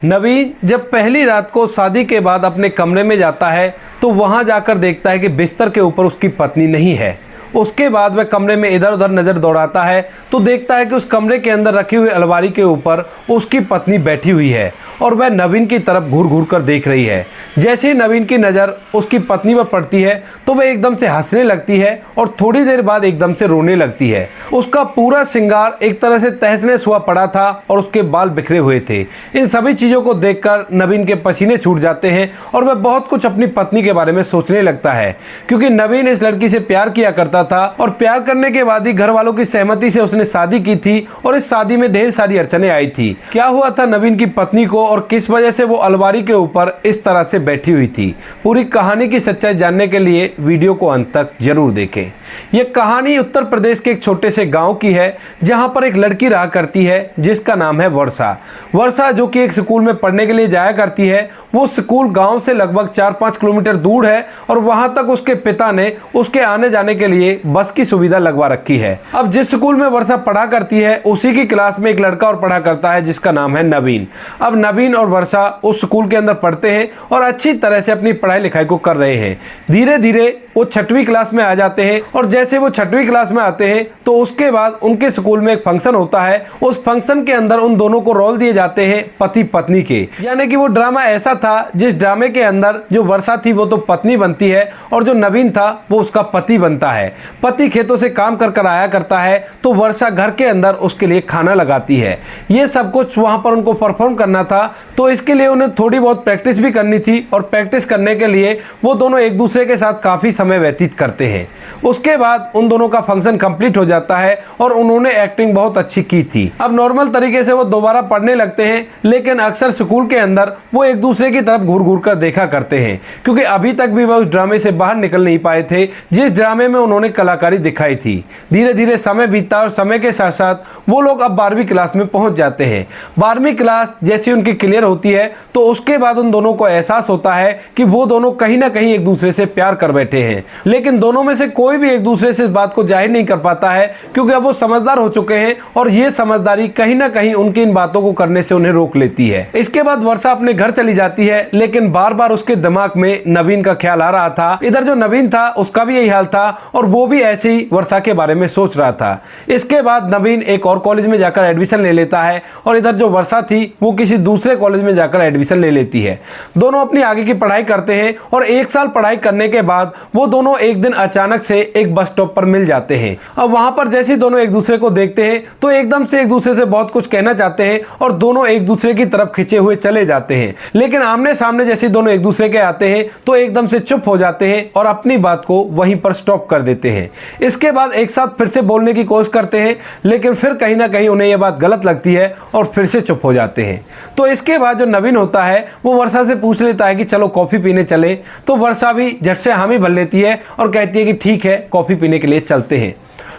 नवीन जब पहली रात को शादी के बाद अपने कमरे में जाता है तो वहां जाकर देखता है कि बिस्तर के ऊपर उसकी पत्नी नहीं है। उसके बाद वह कमरे में इधर उधर नज़र दौड़ाता है तो देखता है कि उस कमरे के अंदर रखी हुई अलमारी के ऊपर उसकी पत्नी बैठी हुई है और वह नवीन की तरफ घूर घूर कर देख रही है। जैसे ही नवीन की नज़र उसकी पत्नी पर पड़ती है तो वह एकदम से हंसने लगती है और थोड़ी देर बाद एकदम से रोने लगती है। उसका पूरा श्रृंगार एक तरह से तहस नहस हुआ पड़ा था और उसके बाल बिखरे हुए थे। इन सभी चीज़ों को देखकर नवीन के पसीने छूट जाते हैं और वह बहुत कुछ अपनी पत्नी के बारे में सोचने लगता है, क्योंकि नवीन इस लड़की से प्यार किया करता था और प्यार करने के बाद ही घर वालों की सहमति से उसने शादी की थी और इस शादी में ढेर सारी अड़चने आई थी। क्या हुआ था नवीन की पत्नी को और किस वजह से वो अलमारी के ऊपर इस तरह से बैठी हुई थी, पूरी कहानी की सच्चाई जानने के लिए वीडियो को अंत तक जरूर देखें। यह कहानी उत्तर प्रदेश के एक छोटे से गांव की है जहां पर एक लड़की रहा करती है जिसका नाम है वर्षा। वर्षा जो कि एक स्कूल में पढ़ने के लिए जाया करती है। वो स्कूल गांव से लगभग 4-5 किलोमीटर दूर है और वहां तक उसके पिता ने उसके आने जाने के लिए बस की सुविधा लगवा रखी है। अब जिस स्कूल में वर्षा पढ़ा करती है उसी की क्लास में एक लड़का और पढ़ा करता है जिसका नाम है नवीन। अब नवीन और वर्षा उस स्कूल के अंदर पढ़ते हैं और अच्छी तरह से अपनी पढ़ाई लिखाई को कर रहे हैं। धीरे धीरे वो 6वीं क्लास में आ जाते हैं और जैसे वो 6वीं क्लास में आते हैं तो उसके बाद उनके स्कूल में एक फंक्शन होता है। उस फंक्शन के अंदर उन दोनों को रोल दिए जाते हैं पति पत्नी के, यानी कि वो ड्रामा ऐसा था जिस ड्रामे के अंदर जो वर्षा थी वो तो पत्नी बनती है और जो नवीन था वो उसका पति बनता है। पति खेतों से काम कर कर आया करता है तो वर्षा घर के अंदर उसके लिए खाना लगाती है। ये सब कुछ वहां पर उनको परफॉर्म करना था तो इसके लिए उन्हें थोड़ी बहुत प्रैक्टिस भी करनी थी और प्रैक्टिस करने के लिए वो दोनों एक दूसरे के साथ काफी समय व्यतीत करते हैं। उसके बाद उन दोनों का फंक्शन कंप्लीट हो जाता है और उन्होंने एक्टिंग बहुत अच्छी की थी। अब नॉर्मल तरीके से वो दोबारा पढ़ने लगते हैं, लेकिन अक्सर स्कूल के अंदर वो एक दूसरे की तरफ घूर घूर कर देखा करते हैं, क्योंकि अभी तक भी वह उस ड्रामे से बाहर निकल नहीं पाए थे जिस ड्रामे में उन्होंने कलाकारी दिखाई थी। धीरे धीरे समय बीतता और समय के साथ साथ वो लोग अब 12वीं क्लास में पहुंच जाते हैं। 12वीं क्लास जैसी उनकी क्लियर होती है तो उसके बाद उन दोनों को एहसास होता है कि वो दोनों कहीं ना कहीं एक दूसरे से प्यार कर बैठे हैं, लेकिन दोनों में से कोई भी एक दूसरे से इस बात को जाहिर नहीं कर पाता है, क्योंकि अब वो समझदार हो चुके हैं और ये समझदारी कहीं ना कहीं उनकी इन बातों को करने से उन्हें रोक लेती है। इसके बाद वर्षा अपने घर चली जाती है, लेकिन बार बार उसके दिमाग में नवीन का ख्याल आ रहा था। इधर जो नवीन था उसका भी यही हाल था और वो भी ऐसे ही वर्षा के बारे में सोच रहा था। इसके बाद नवीन एक और कॉलेज में जाकर एडमिशन ले लेता है और इधर जो वर्षा थी वो किसी दूसरे कॉलेज में जाकर एडमिशन ले लेती है। दोनों अपनी आगे की पढ़ाई करते हैं और 1 साल पढ़ाई करने के बाद वो दोनों एक दिन अचानक से एक बस स्टॉप पर मिल जाते हैं। अब वहां पर जैसे ही दोनों एक दूसरे को देखते हैं तो एकदम से एक दूसरे से बहुत कुछ कहना चाहते हैं और दोनों एक दूसरे की तरफ खिंचे हुए चले जाते हैं, लेकिन आमने सामने जैसे दोनों एक दूसरे के आते हैं तो एकदम से चुप हो जाते हैं और अपनी बात को वहीं पर स्टॉप कर देते हैं। इसके बाद एक साथ फिर से बोलने की कोशिश करते हैं, लेकिन फिर कहीं ना कहीं उन्हें यह बात गलत लगती है और फिर से चुप हो जाते हैं। तो इसके बाद जो नवीन होता है वो वर्षा से पूछ लेता है कि चलो कॉफी पीने चले, तो वर्षा भी झट से हामी भर लेती है और कहती है कि ठीक है कॉफी पीने के लिए चलते हैं।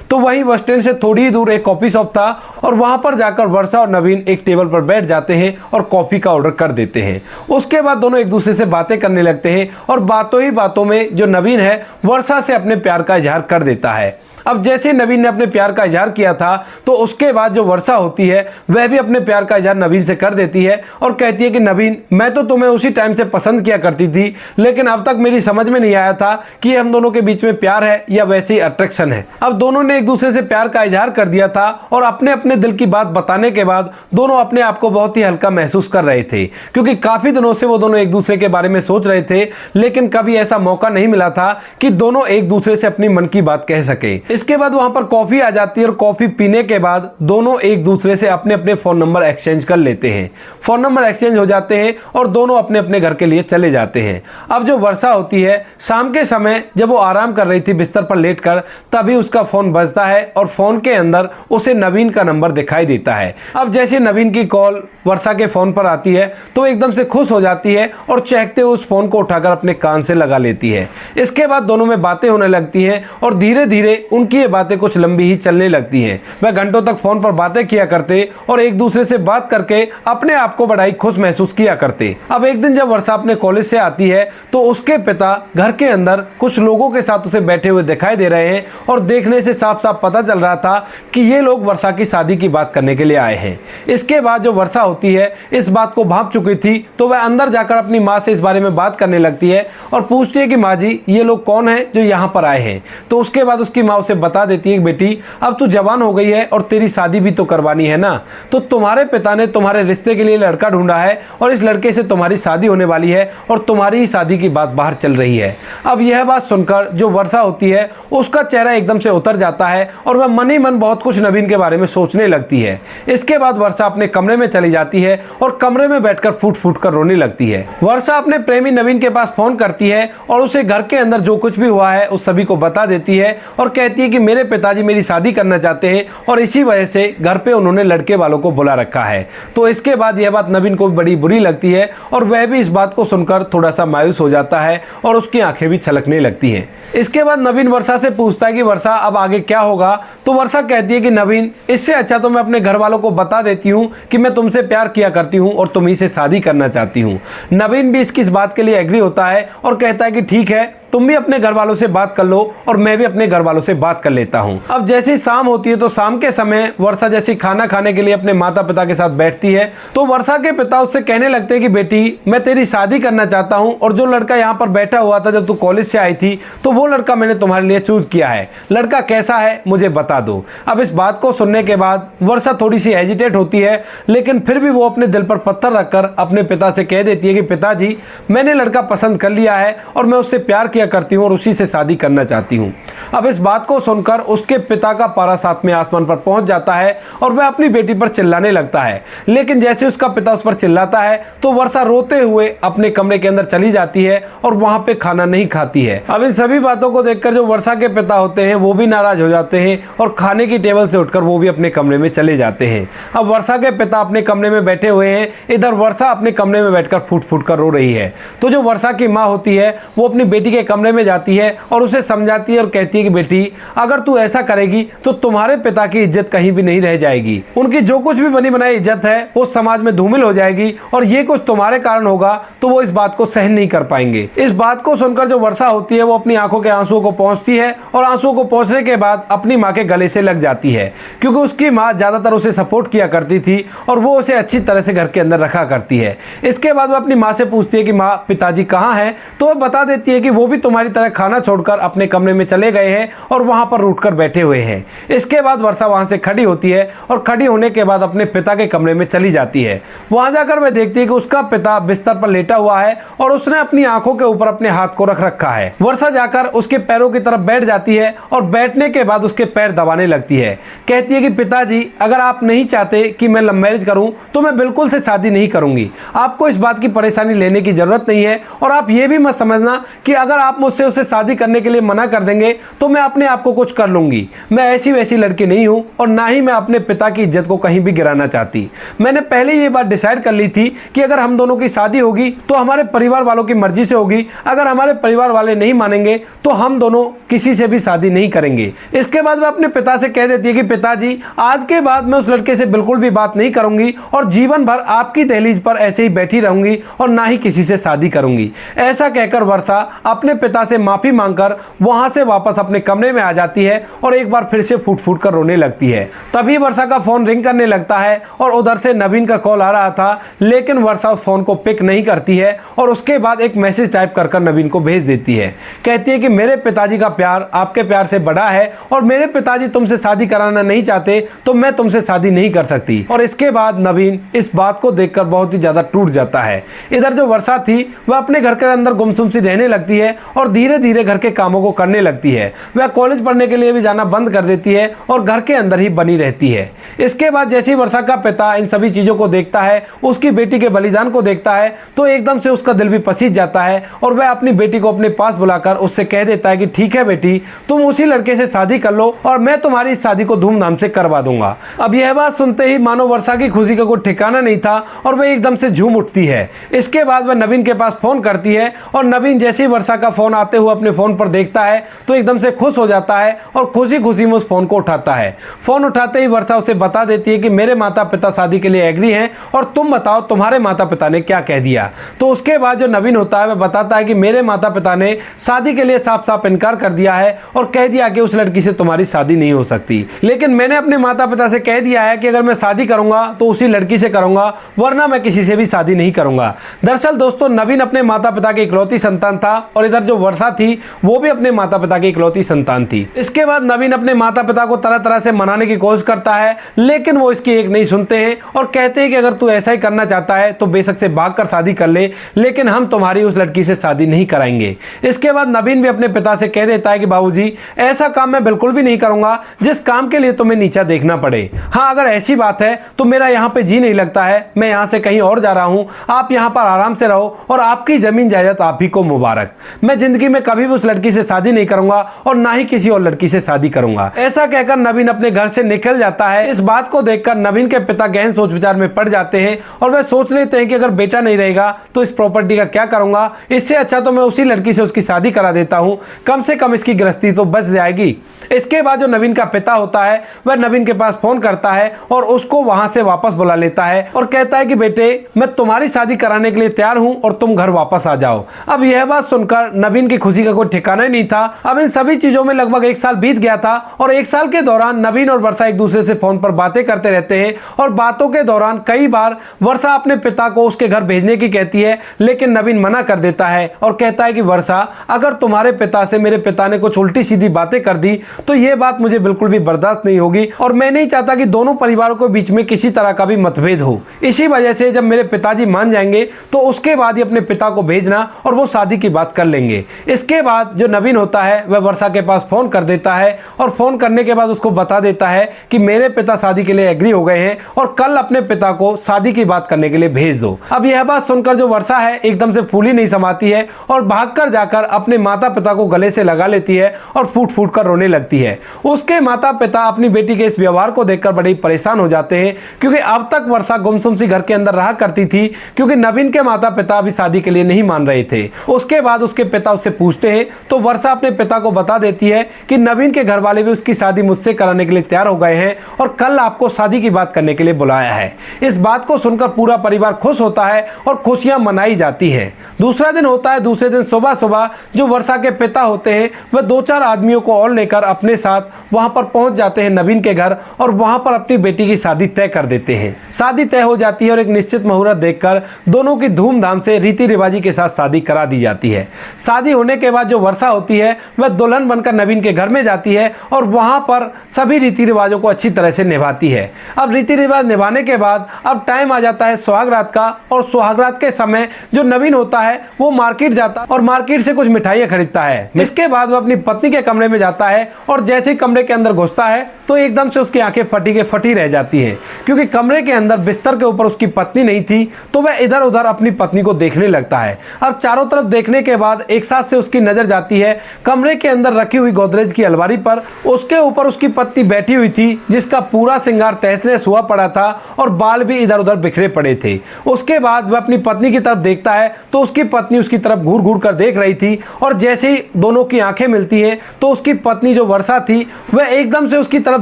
तो वहीं बस स्टैंड से थोड़ी ही दूर एक कॉफी शॉप था और वहां पर जाकर वर्षा और नवीन एक टेबल पर बैठ जाते हैं और कॉफी का ऑर्डर कर देते हैं। उसके बाद दोनों एक दूसरे से बातें करने लगते हैं और बातों ही बातों में जो नवीन है वर्षा से अपने प्यार का इजहार कर देता है। अब जैसे नवीन ने अपने प्यार का इजहार किया था तो उसके बाद जो वर्षा होती है वह भी अपने प्यार का इजहार नवीन से कर देती है और कहती है कि नवीन, मैं तो तुम्हें उसी टाइम से पसंद किया करती थी, लेकिन अब तक मेरी समझ में नहीं आया था कि हम दोनों के बीच में प्यार है या वैसे ही अट्रैक्शन है। अब दोनों ने एक दूसरे से प्यार का इजहार कर दिया था और अपने अपने दिल की बात बताने के बाद दोनों अपने आप को बहुत ही हल्का महसूस कर रहे थे, क्योंकि काफी दिनों से वो दोनों एक दूसरे के बारे में सोच रहे थे, लेकिन कभी ऐसा मौका नहीं मिला था कि दोनों एक दूसरे से अपनी मन की बात कह सके। इसके बाद वहां पर कॉफी आ जाती है और कॉफी पीने के बाद दोनों एक दूसरे से अपने अपने फोन नंबर एक्सचेंज कर लेते हैं। फोन नंबर एक्सचेंज हो जाते हैं और दोनों अपने अपने घर के लिए चले जाते हैं। अब जो वर्षा होती है शाम के समय जब वो आराम कर रही थी बिस्तर पर लेटकर, तभी उसका फोन बजता है और फोन के अंदर उसे नवीन का नंबर दिखाई देता है। अब जैसे नवीन की कॉल वर्षा के फोन पर आती है तो एकदम से खुश हो जाती है और चहकते हुए उस फोन को उठाकर अपने कान से लगा लेती है। इसके बाद दोनों में बातें होने लगती हैं और धीरे धीरे उनकी ये बातें कुछ लंबी ही चलने लगती हैं। वह घंटों तक फोन पर बातें किया करते और एक दूसरे से बात करके अपने आप को बड़ा ही खुश महसूस किया करते। अब एक दिन जब वर्षा अपने कॉलेज से आती है तो उसके पिता घर के अंदर कुछ लोगों के साथ उसे बैठे हुए दिखाई दे रहे हैं और देखने से साफ साफ पता चल रहा था कि ये लोग वर्षा की शादी की बात करने के लिए आए हैं। इसके बाद जो वर्षा होती है इस बात को भांप चुकी थी तो वह अंदर जाकर अपनी माँ से इस बारे में बात करने लगती है और पूछती है कि माँ जी ये लोग कौन हैं जो यहाँ पर आए हैं। तो उसके बाद उसकी माँ उसे बता देती है कि बेटी अब तू जवान हो गई है और तेरी शादी भी तो करवानी है ना, तो तुम्हारे पिता ने तुम्हारे रिश्ते के लिए लड़का ढूंढा है और इस लड़के से तुम्हारी शादी होने वाली है और तुम्हारी ही शादी की बात बाहर चल रही है। अब यह बात सुनकर जो वर्षा होती है उसका चेहरा एकदम से उतर जाता है और वह मन ही मन बहुत कुछ नवीन के बारे में सोचने लगती है। इसके बाद वर्षा अपने कमरे में चली जाती है और कमरे में बैठकर फूट फूट कर रोने लगती है। वर्षा अपने प्रेमी नवीन के पास फोन करती है और उसे घर के अंदर जो कुछ भी हुआ है उस सभी को बता देती है और कहती है कि मेरे पिताजी मेरी शादी करना चाहते हैं और इसी वजह से घर पे उन्होंने लड़के वालों को बुला रखा है। तो इसके बाद यह बात नवीन को बड़ी बुरी लगती है और वह भी इस बात को सुनकर थोड़ा सा मायूस हो जाता है और उसकी आंखें भी छलकने लगती हैं। इसके बाद नवीन वर्षा से पूछता है कि वर्षा अब आगे क्या होगा। तो वर्षा कहती है कि नवीन इससे अच्छा तो मैं अपने घर वालों को बता देती हूँ कि मैं तुमसे प्यार किया करती हूँ और तुम्ही से शादी करना चाहती हूँ। नवीन भी इसकी इस बात के लिए एग्री होता है और कहता है कि ठीक है तुम भी अपने घर वालों से बात कर लो और मैं भी अपने घर वालों से बात कर लेता हूं। अब जैसे ही शाम होती है तो शाम के समय वर्षा जैसी खाना खाने के लिए अपने माता पिता के साथ बैठती है तो वर्षा के पिता उससे कहने लगते हैं कि बेटी मैं तेरी शादी करना चाहता हूं और जो लड़का यहाँ पर बैठा हुआ था जब तू कॉलेज से आई थी तो वो लड़का मैंने तुम्हारे लिए चूज किया है। लड़का कैसा है मुझे बता दो। अब इस बात को सुनने के बाद वर्षा थोड़ी सी हेजिटेट होती है लेकिन फिर भी वो अपने दिल पर पत्थर रखकर अपने पिता से कह देती है कि पिताजी मैंने लड़का पसंद कर लिया है और मैं उससे प्यार करती हूं और उसी से शादी करना चाहती हूं। अब इस बात को सुनकर उसके पिता का पारा सातवें आसमान पर पहुंच जाता है और वह अपनी बेटी पर चिल्लाने लगता है। लेकिन जैसे उसका पिता उस पर चिल्लाता है तो वर्षा रोते हुए अपने कमरे के अंदर चली जाती है और वहां पे खाना नहीं खाती है। अब इन सभी बातों को देखकर जो वर्षा के पिता होते हैं वो भी नाराज हो जाते हैं और खाने की टेबल से उठकर वो भी अपने कमरे में चले जाते हैं। अब वर्षा के पिता अपने कमरे में बैठे हुए हैं, इधर वर्षा अपने कमरे में बैठकर फूट फूट कर रो रही है। तो जो वर्षा की माँ होती है वो अपनी बेटी के कमरे में जाती है और उसे समझाती है और कहती है कि बेटी अगर तू ऐसा करेगी तो तुम्हारे पिता की इज्जत कहीं भी नहीं रह जाएगी। उनकी जो कुछ भी बनी बनाई इज्जत है वो समाज में धूमिल हो जाएगी और ये कुछ तुम्हारे कारण होगा तो वो इस बात को सहन नहीं कर पाएंगे। इस बात को सुनकर जो वर्षा होती है वो अपनी आंखों के आंसुओं को पहुंचती है और आंसुओं को पहुंचने के बाद अपनी माँ के गले से लग जाती है क्योंकि उसकी माँ ज्यादातर उसे सपोर्ट किया करती थी और वो उसे अच्छी तरह से घर के अंदर रखा करती है। इसके बाद वो अपनी माँ से पूछती है कि माँ पिताजी कहाँ हैं, तो वह बता देती है कि वो भी तुम्हारी तरह खाना छोड़कर अपने कमरे में चले गए हैं और वहां पर रूठकर बैठे हुए हैं। इसके बाद वर्षा वहां से खड़ी होती है और खड़ी होने के बाद अपने पिता के कमरे में चली जाती है। वहां जाकर वह देखती है कि उसका पिता बिस्तर पर लेटा हुआ है और उसने अपनी आंखों के ऊपर अपने हाथ को रख रखा है। वर्षा जाकर उसके पैरों की तरफ बैठ जाती है और बैठने के बाद उसके पैर दबाने लगती है। कहती है कि पिताजी अगर आप नहीं चाहते कि मैं लव मैरिज करूं तो मैं बिल्कुल से शादी नहीं करूंगी। आपको इस बात की परेशानी लेने की जरूरत नहीं है और आप ये भी मत समझना कि अगर आप मुझसे उसे शादी करने के लिए मना कर देंगे तो मैं अपने आप को कुछ कर लूंगी। मैं ऐसी वैसी लड़की नहीं हूं और ना ही मैं अपने पिता की इज्जत को कहीं भी गिराना चाहती। मैंने पहले ये बात डिसाइड कर ली थी कि अगर हम दोनों की शादी होगी तो हमारे परिवार वालों की मर्जी से होगी। अगर हमारे परिवार वाले नहीं मानेंगे तो हम दोनों किसी से भी शादी नहीं करेंगे। इसके बाद वह अपने पिता से कह देती है कि पिताजी आज के बाद मैं उस लड़के से बिल्कुल भी बात नहीं करूंगी और जीवन भर आपकी दहलीज पर ऐसे ही बैठी रहूंगी और ना ही किसी से शादी करूंगी। ऐसा कहकर वर्षा अपने पिता से माफी मांगकर वहां से वापस अपने कमरे में आ जाती है और एक बार फिर से फूट फूट कर रोने लगती है। तभी वर्षा का फोन रिंग करने लगता है और उधर से नवीन का कॉल आ रहा था लेकिन वर्षा उस फोन को पिक नहीं करती है और उसके बाद एक मैसेज टाइप कर नवीन को भेज देती है। कहती है कि मेरे पिताजी का प्यार आपके प्यार से बड़ा है और मेरे पिताजी तुमसे शादी कराना नहीं चाहते तो मैं तुमसे शादी नहीं कर सकती। और इसके बाद नवीन इस बात को देखकर बहुत ही ज्यादा टूट जाता है। इधर जो वर्षा थी वह अपने घर के अंदर गुमसुम सी रहने लगती है और धीरे धीरे घर के कामों को करने लगती है। वह कॉलेज पढ़ने के लिए भी जाना बंद कर देती है और घर के अंदर ही बनी रहती है। इसके बाद जैसे ही वर्षा का पिता इन सभी चीजों को देखता है, उसकी बेटी के बलिदान को देखता है तो एकदम से उसका दिल भी पसीज जाता है और वह अपनी बेटी को अपने पास बुलाकर उससे कह देता है कि ठीक है बेटी, तुम उसी लड़के से शादी कर लो और मैं तुम्हारी इस शादी को धूमधाम से करवा दूंगा। अब यह बात सुनते ही मानो वर्षा की खुशी का कोई ठिकाना नहीं था और वह एकदम से झूम उठती है। इसके बाद वह नवीन के पास फोन करती है और नवीन जैसे ही वर्षा का फ़ोन आते हुए अपने फ़ोन पर देखता है तो एकदम से खुश हो जाता है और खुशी खुशी में उस फ़ोन को उठाता है। फ़ोन उठाते ही वर्षा उसे बता देती है कि मेरे माता पिता शादी के लिए एग्री हैं और तुम बताओ तुम्हारे माता पिता ने क्या कह दिया। तो उसके बाद जो नवीन होता है वह बताता है कि मेरे माता पिता ने शादी के लिए साफ साफ इनकार कर दिया है और कह दिया कि उस लड़की से तुम्हारी शादी नहीं हो सकती। लेकिन मैंने अपने माता पिता से कह दिया है कि अगर मैं शादी करूंगा तो उसी लड़की से करूंगा, वरना मैं किसी से भी शादी नहीं करूंगा। दरअसल दोस्तों नवीन अपने माता पिता की इकलौती संतान था और इधर जो वर्षा थी वो भी अपने माता पिता की इकलौती संतान थी। इसके बाद नवीन अपने माता पिता को तरह तरह से मनाने की कोशिश करता है, लेकिन वो इसकी एक नहीं सुनते हैं और कहते हैं कि अगर तू ऐसा ही करना चाहता है तो बेशक से भागकर शादी कर ले, लेकिन हम तुम्हारी उस लड़की से शादी नहीं कराएंगे। इसके बाद नवीन भी अपने पिता से कह देता है कि बाबूजी ऐसा काम मैं बिल्कुल भी नहीं करूंगा जिस काम के लिए तुम्हें नीचा देखना पड़े। हाँ अगर ऐसी बात है तो मेरा यहाँ पे जी नहीं लगता है, मैं यहाँ से कहीं और जा रहा हूँ, आप यहाँ पर आराम से रहो और आपकी जमीन जायदाद आप ही को मुबारक। मैं जिंदगी में कभी भी उस लड़की से शादी नहीं करूंगा और ना ही किसी और लड़की से शादी करूंगा। ऐसा कहकर नवीन अपने घर से निकल जाता है। इस बात को देखकर नवीन के पिता गहन सोच विचार में पड़ जाते हैं और वह सोच लेते हैं कि अगर बेटा नहीं रहेगा तो इस प्रॉपर्टी का क्या करूंगा, इससे अच्छा तो मैं उसी लड़की से उसकी शादी करा देता हूं, कम से कम इसकी गृहस्थी तो बच जाएगी। इसके बाद जो नवीन का पिता होता है वह नवीन के पास फोन करता है और उसको वहां से वापस बुला लेता है और कहता है कि बेटे मैं तुम्हारी शादी कराने के लिए तैयार हूं और तुम घर वापस आ जाओ। अब यह बात सुनकर नवीन की खुशी का कोई ठिकाना ही नहीं था। अब इन सभी चीजों में लगभग 1 साल बीत गया था और 1 साल के दौरान नवीन और वर्षा एक दूसरे से फोन पर बातें करते रहते हैं और बातों के दौरान कई बार वर्षा अपने पिता को उसके घर भेजने की कहती है, लेकिन नवीन मना कर देता है और कहता है कि वर्षा अगर तुम्हारे पिता से मेरे पिता ने कुछ उल्टी सीधी बातें कर दी तो यह बात मुझे बिल्कुल भी बर्दाश्त नहीं होगी और मैं नहीं चाहता कि दोनों परिवारों के बीच में किसी तरह का भी मतभेद हो। इसी वजह से जब मेरे पिताजी मान जाएंगे तो उसके बाद ही अपने पिता को भेजना और वो शादी की बात कर लेंगे। इसके बाद जो नवीन होता है वह वर्षा के पास फोन कर देता है और फोन करने के बाद उसको बता देता है कि मेरे पिता शादी के लिए एग्री हो गए हैं और कल अपने पिता को शादी की बात करने के लिए भेज दो। अब यह बात सुनकर जो वर्षा है एकदम से फूली नहीं समाती है और भागकर जाकर अपने माता पिता को गले से लगा लेती है और फूट फूट कर रोने लगती है। उसके माता पिता अपनी बेटी के इस व्यवहार को देखकर बड़े परेशान हो जाते हैं, क्योंकि अब तक वर्षा गुमसुम सी घर के अंदर रहा करती थी, क्योंकि नवीन के माता पिता अभी शादी के लिए नहीं मान रहे थे। उसके बाद उसके पिता उससे पूछते हैं तो वर्षा अपने पिता को बता देती है कि नवीन के घर वाले भी उसकी शादी मुझसे कराने के लिए तैयार हो गए हैं और कल आपको शादी की बात करने के लिए बुलाया है। इस बात को सुनकर पूरा परिवार खुश होता है और खुशियां मनाई जाती है। दूसरा दिन होता है। दूसरे दिन सुबह सुबह जो वर्षा के पिता होते हैं वह 2-4 आदमियों को और लेकर अपने साथ वहां पर पहुंच जाते हैं नवीन के घर और वहां पर अपनी बेटी की शादी तय कर देते हैं। शादी तय हो जाती है और एक निश्चित मुहूर्त देखकर दोनों की धूमधाम से रीति रिवाजी के साथ शादी करा दी जाती है। शादी होने के बाद जो वर्षा होती है वह दुल्हन बनकर नवीन के घर में जाती है और वहां पर सभी रीति रिवाजों को अच्छी तरह से निभाती है। अब रीति रिवाज निभाने के बाद अब टाइम आ जाता है सुहागरात का और सुहागरात के समय जो नवीन होता है वो मार्केट जाता है और मार्केट से कुछ मिठाइयां खरीदता है। इसके बाद वो अपनी पत्नी के कमरे में जाता है और जैसे ही कमरे के अंदर घुसता है तो एकदम से उसकी आंखें फटी के फटी रह जाती हैं, क्योंकि कमरे के अंदर बिस्तर के ऊपर उसकी पत्नी नहीं थी। तो वह इधर उधर अपनी पत्नी को देखने लगता है। अब चारों तरफ देखने के बाद एक साथ से उसकी नजर जाती है कमरे के अंदर रखी हुई गोदरेज की अलमारी पर। उसके ऊपर उसकी पत्नी बैठी हुई थी जिसका पूरा श्रृंगार तहस नहस हुआ पड़ा था और बाल भी इधर उधर बिखरे पड़े थे। उसके बाद वह अपनी पत्नी की तरफ देखता है तो उसकी पत्नी उसकी तरफ घूर घूर कर देख रही थी और जैसे ही दोनों की आंखें मिलती हैं तो उसकी पत्नी जो वर्षा थी वह एकदम से उसकी तरफ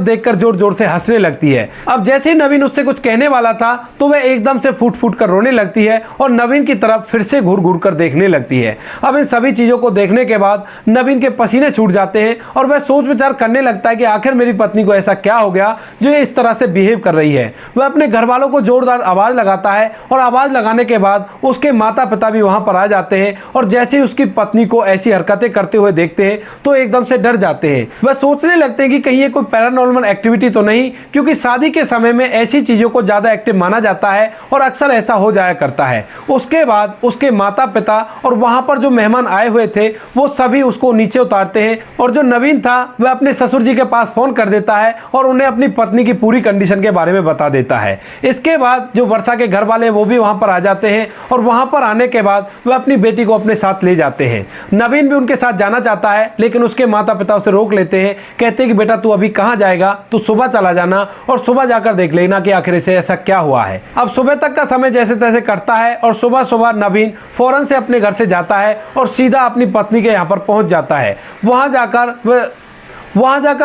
देखकर जोर जोर से हंसने लगती है। अब जैसे ही नवीन उससे कुछ कहने वाला था तो वह एकदम से फूट फूट कर रोने लगती है और नवीन की तरफ फिर से घूर घूर कर देखने लगती है। अब इन सभी चीजों को देखने के बाद नवीन के पसीने छूट जाते हैं और वह सोच विचार करने लगता है कि आखिर मेरी पत्नी को ऐसा क्या हो गया जो इस तरह से बिहेव कर रही है। वह अपने घर वालों को जोरदार आवाज लगाता है और आवाज लगाने के बाद उसके माता पिता भी वहां पर आ जाते हैं और जैसे ही उसकी पत्नी को ऐसी हरकतें करते हुए देखते हैं तो एकदम से डर जाते हैं। वह सोचने लगते हैं कि कहीं ये कोई पैरानॉर्मल एक्टिविटी तो नहीं, क्योंकि शादी के समय में ऐसी चीजों को ज्यादा एक्टिव माना जाता है और अक्सर ऐसा हो जाया करता है। उसके बाद उसके माता पिता और वहां पर जो मेहमान आए हुए थे वो सभी उसको नीचे उतारते हैं और जो नवीन था वह अपने ससुर जी के पास फोन कर देता है और उन्हें अपनी पत्नी की पूरी कंडीशन के बारे में बता देता है। इसके बाद जो वर्षा के घर वाले वो भी वहां पर आ जाते हैं और वहां पर आने के बाद वह अपनी बेटी को अपने साथ ले जाते हैं। नवीन भी उनके साथ जाना चाहता है लेकिन उसके माता पिता उसे रोक लेते हैं, कहते हैं कि बेटा तू अभी कहां जाएगा, तू सुबह चला जाना और सुबह जाकर देख लेना कि आखिर से ऐसा क्या हुआ है। अब सुबह तक का समय जैसे तैसे करता है और सुबह सुबह नवीन फौरन से अपने घर से जाता है और सीधा अपनी पत्नी के यहाँ पर पहुँच जाता है। वहाँ जाकर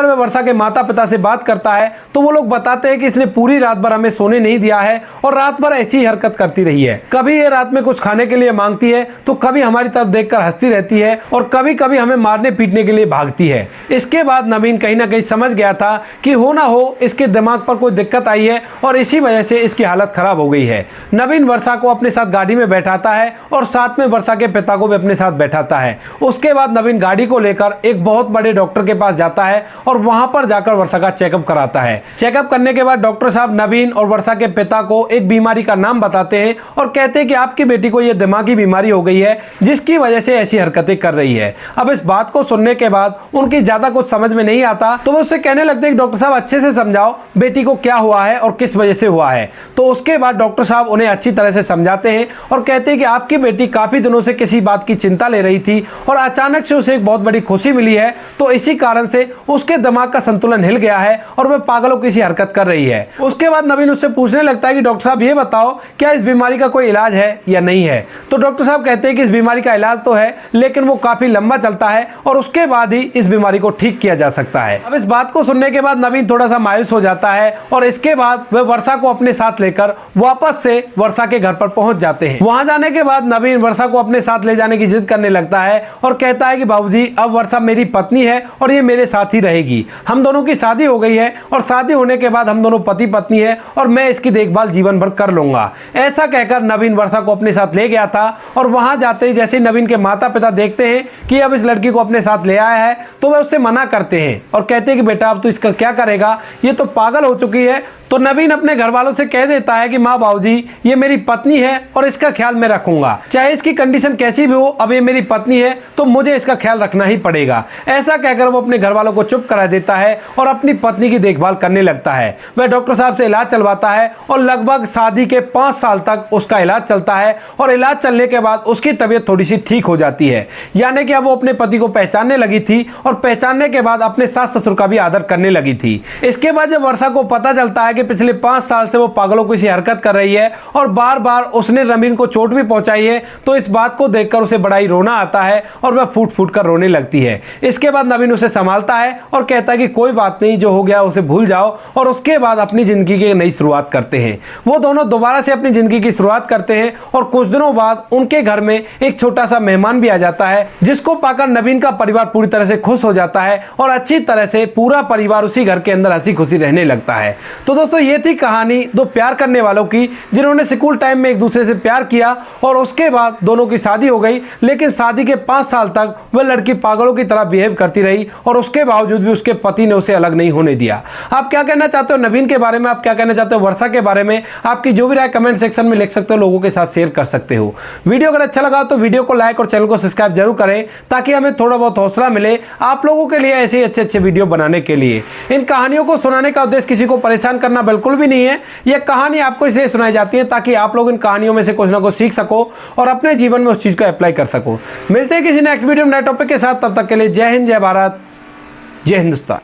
वह वर्षा के माता पिता से बात करता है तो वो लोग बताते हैं कि इसने पूरी रात भर हमें सोने नहीं दिया है और रात भर ऐसी ही हरकत करती रही है। कभी ये रात में कुछ खाने के लिए मांगती है तो कभी हमारी तरफ देखकर हंसती रहती है और कभी कभी हमें मारने पीटने के लिए भागती है। इसके बाद नवीन कहीं ना कहीं समझ गया था कि हो ना हो इसके दिमाग पर कोई दिक्कत आई है और इसी वजह से इसकी हालत खराब हो गई है। नवीन वर्षा को अपने साथ गाड़ी में बैठाता है और साथ में वर्षा के पिता को भी अपने साथ बैठाता है। उसके बाद नवीन गाड़ी को लेकर एक बहुत बड़े डॉक्टर के पास जाता है और वहां पर जाकर वर्षा का चेकअप कराता है। चेकअप करने के बाद डॉक्टर साहब नवीन और वर्षा के पिता को एक बीमारी का नाम बताते हैं और कहते हैं कि आपकी बेटी को यह दिमागी बीमारी हो गई है जिसकी वजह से ऐसी हरकतें कर रही है। अब इस बात को सुनने के बाद उनकी ज्यादा कुछ समझ में नहीं आता तो वो उससे कहने लगते हैं कि डॉक्टर साहब अच्छे से समझाओ बेटी को क्या हुआ है और किस वजह से हुआ है। तो उसके बाद डॉक्टर साहब उन्हें अच्छी तरह से समझाते हैं और कहते हैं कि आपकी बेटी काफी दिनों से किसी बात की चिंता ले रही थी और अचानक से उसे एक बहुत बड़ी खुशी मिली है, तो इसी कारण से उसके दिमाग का संतुलन हिल गया है और वह पागलों की सी हरकत कर रही है। उसके बाद नवीन उससे पूछने लगता है कि डॉक्टर साहब ये बताओ क्या इस बीमारी का कोई इलाज है या नहीं है। तो डॉक्टर साहब कहते हैं कि इस बीमारी का इलाज तो है लेकिन वो काफी लंबा चलता है और उसके बाद ही इस बीमारी को ठीक किया जा सकता है। अब इस बात को सुनने के बाद नवीन थोड़ा सा मायूस हो जाता है और इसके बाद वह वर्षा को अपने साथ लेकर वापस से वर्षा के घर पर पहुंच जाते हैं। वहां जाने के बाद नवीन वर्षा को अपने साथ ले जाने की जिद करने लगता है और कहता है कि बाबूजी अब वर्षा मेरी पत्नी है और ये मेरे साथ ही रहेगी। हम दोनों की शादी हो गई है और शादी होने के बाद हम दोनों पति पत्नी है और मैं इसकी देखभाल जीवन भर कर लूंगा। ऐसा कहकर नवीन वर्षा को अपने साथ ले गया था और वहां जाते ही जैसे नवीन के माता पिता देखते हैं कि अब इस लड़की को अपने साथ ले आया है तो वह उससे मना करते हैं और कहते हैं कि बेटा अब तो इसका क्या करेगा, ये तो पागल हो चुकी है। तो नवीन अपने घर वालों से कह देता है कि माँ बाबूजी ये मेरी पत्नी है और इसका ख्याल मैं रखूंगा, चाहे इसकी कंडीशन कैसी भी हो, अब ये मेरी पत्नी है तो मुझे इसका ख्याल रखना ही पड़ेगा। ऐसा कहकर वो अपने घर वालों को चुप करा देता है और अपनी पत्नी की देखभाल करने लगता है। वह डॉक्टर साहब से इलाज चलवाता है और लगभग शादी के 5 साल तक उसका इलाज चलता है और इलाज चलने के बाद उसकी तबीयत थोड़ी सी ठीक हो जाती है, यानी कि अब वो अपने पति को पहचानने लगी थी और पहचानने के बाद अपने सास ससुर का भी आदर करने लगी थी। इसके बाद जब वर्षा को पता चलता है कि पिछले 5 साल से वो पागलों की सी हरकत कर रही है और बार बार उसने नवीन को चोट भी पहुंचाई है, तो इस बात को देखकर उसे बड़ा ही रोना आता है और वह फूट फूट कर रोने लगती है। इसके बाद नवीन उसे संभालता है और कहता है कि कोई बात नहीं, जो हो गया उसे भूल जाओ और उसके बाद अपनी जिंदगी की नई शुरुआत करते हैं। वो दोनों दोबारा से अपनी जिंदगी की शुरुआत करते हैं और कुछ दिनों बाद उनके घर में एक छोटा सा मेहमान भी आ जाता है जिसको पाकर नवीन का परिवार पूरी तरह से खुश हो जाता है और अच्छी तरह से पूरा परिवार उसी घर के अंदर हंसी खुशी रहने लगता है। तो दोस्तों ये थी कहानी दो प्यार करने वालों की जिन्होंने स्कूल टाइम में एक दूसरे से प्यार किया और उसके बाद दोनों की शादी हो गई, लेकिन शादी के 5 साल तक वह लड़की पागलों की तरह बिहेव करती रही और उसके बावजूद भी उसके पति ने उसे अलग नहीं होने दिया। आप क्या कहना चाहते हो नवीन के बारे में, आप क्या कहना चाहते हो वर्षा के बारे में? आपकी जो भी राय कमेंट सेक्शन में लिख सकते हो, लोगों के साथ शेयर कर सकते हो। वीडियो अगर अच्छा लगा तो वीडियो को लाइक और चैनल को सब्सक्राइब जरूर करें ताकि हमें थोड़ा बहुत हौसला मिले आप लोगों के लिए ऐसे ही अच्छे अच्छे वीडियो बनाने के लिए। इन कहानियों को सुनाने का उद्देश्य किसी को परेशान करना बिल्कुल भी नहीं है। यह कहानी आपको इसलिए सुनाई जाती है ताकि आप लोग इन कहानियों में से कुछ ना कुछ सीख सको और अपने जीवन में उस चीज को अप्लाई कर सको। मिलते हैं किसी नेक्स्ट वीडियो में नए टॉपिक के साथ, तब तक के लिए जय हिंद, जय भारत, जय हिंदुस्तान।